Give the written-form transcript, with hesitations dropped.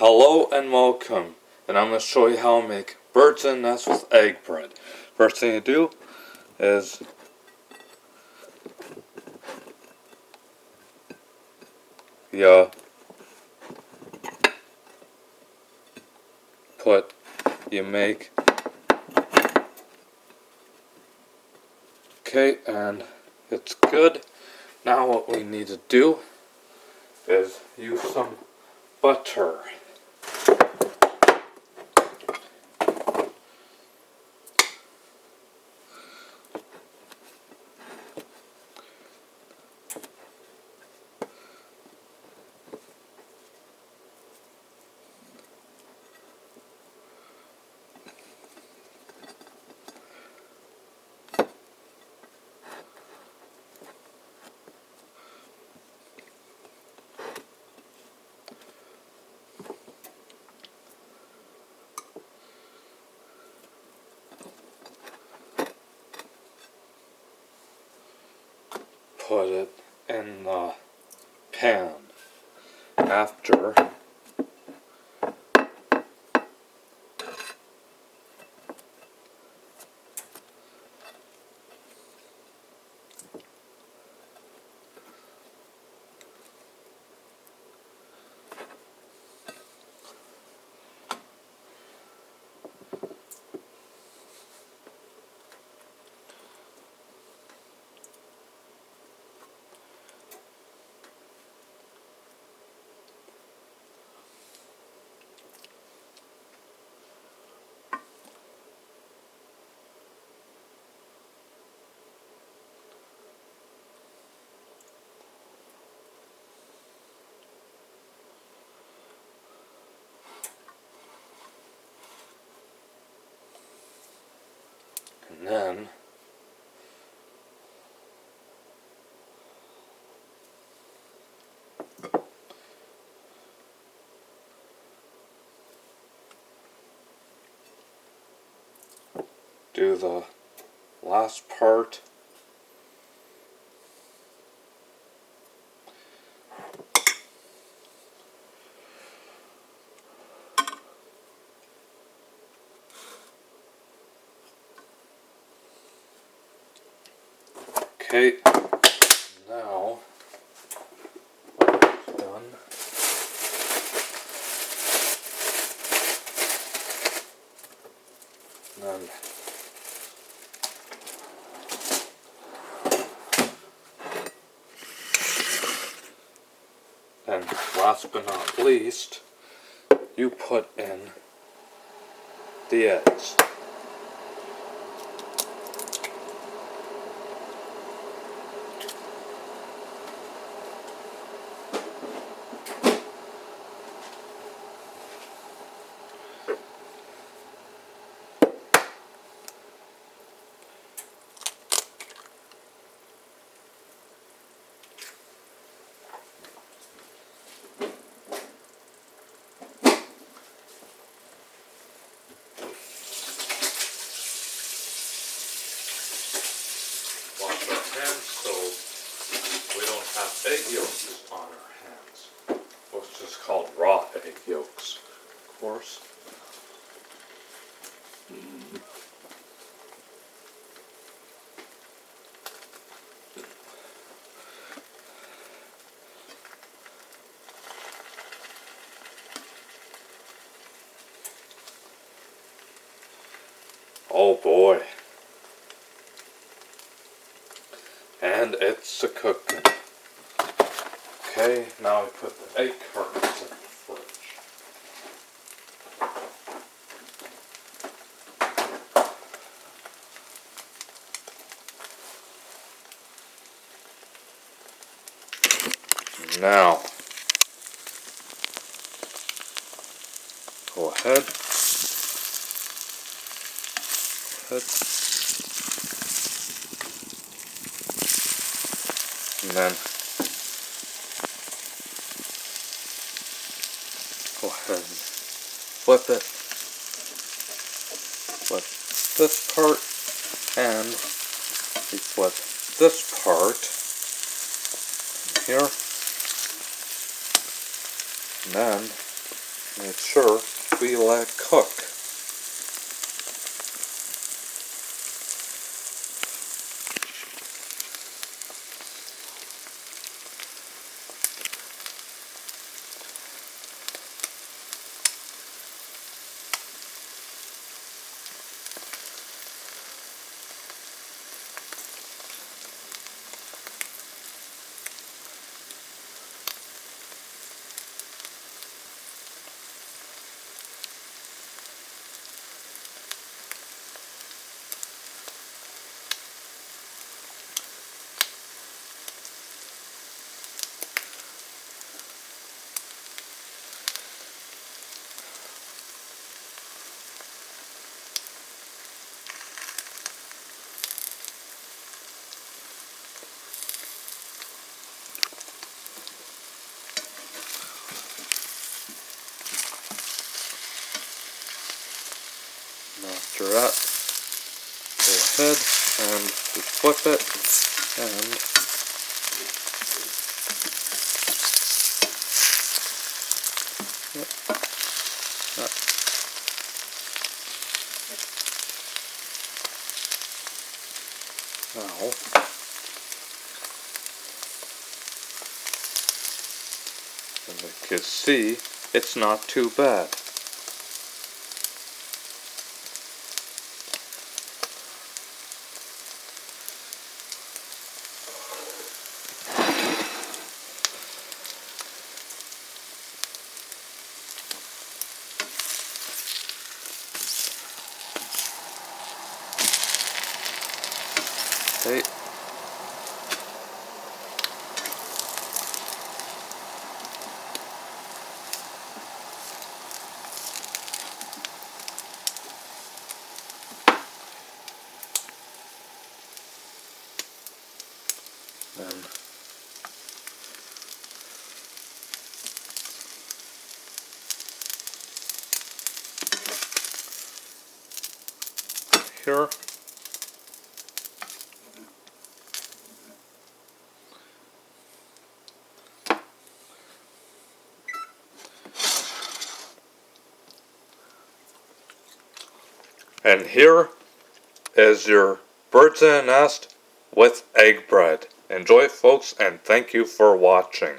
Hello and welcome, and I'm going to show you how to make bird's nest with egg bread. First thing you do is you make, okay, and it's good. Now what we need to do is use some butter. Put it in the pan. After and then do the last part. Okay, now it's done. And then last but not least, you put in the eggs. Wash our hands so we don't have egg yolks on our hands, which is called raw egg yolks, of course. Oh boy. And it's a cooking. Okay, now we put the egg cartons in the fridge. Now, go ahead. And then go ahead and flip it. Flip this part and we flip this part here. And then Make sure we let cook. After that, go ahead and just flip it and now as you can see, it's not too bad. Okay. And here. And here is your bird's in a nest with egg bread. Enjoy, folks, and thank you for watching.